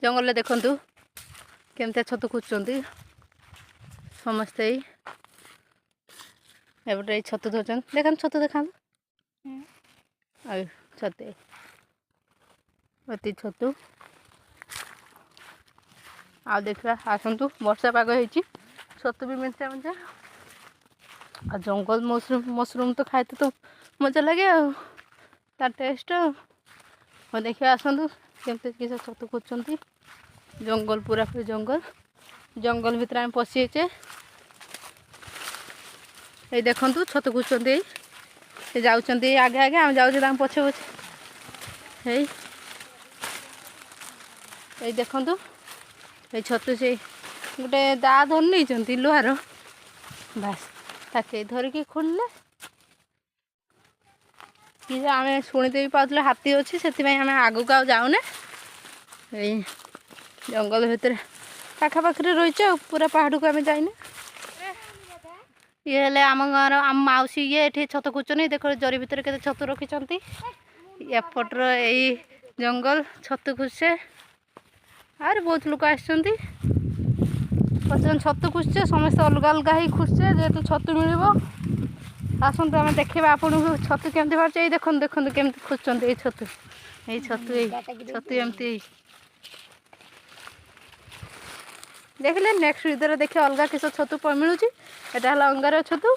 जंगल देखु केमती छतु खोजुंट समस्ते एपटे छतु धोचन देखा छतु देखा छते अति छतु आ देखा आसतु वर्षा पाग होती छतु भी मिलता मजा आ जंगल मसरूम तो खाते तो मजा लगे तार टेस्ट और देखिए आसतु केमती किसी छतु खोजुंट जंगल पूरा पूरी जंगल भितर आम पशिचे ये देखु छतु खोजुंट से जाऊँच आगे आगे आम जाऊँ पछे पछे ये देखु ये छतु से गोटे दा धर नहीं लुहार बास ताके धरिकी खोलिले कि आम शुणीते भी पाते हाथी अच्छी से आम आग को जाऊने यही जंगल भितर पाखापाखि रही पूरा पहाड़ को आम जाइने ये हेले आम गाँव आम माउसी ये छतु खोजुन देख जरी भितर के छतु रखिंट एपटर यही जंगल छतु खोजे आर बहुत लोक आसुँच छतु खोजे समस्त अलग अलग ही खोजे जेहेतु छतु मिल आसतु आम देखा आपन को छतु केमती बाहर ये देखते देखते केमती खोजुंट ये छतु छतु एमती देखिले नेक्स्ट वीडियो देखिए अलग किस छतु मिलूँ यहाँ अंगार छतु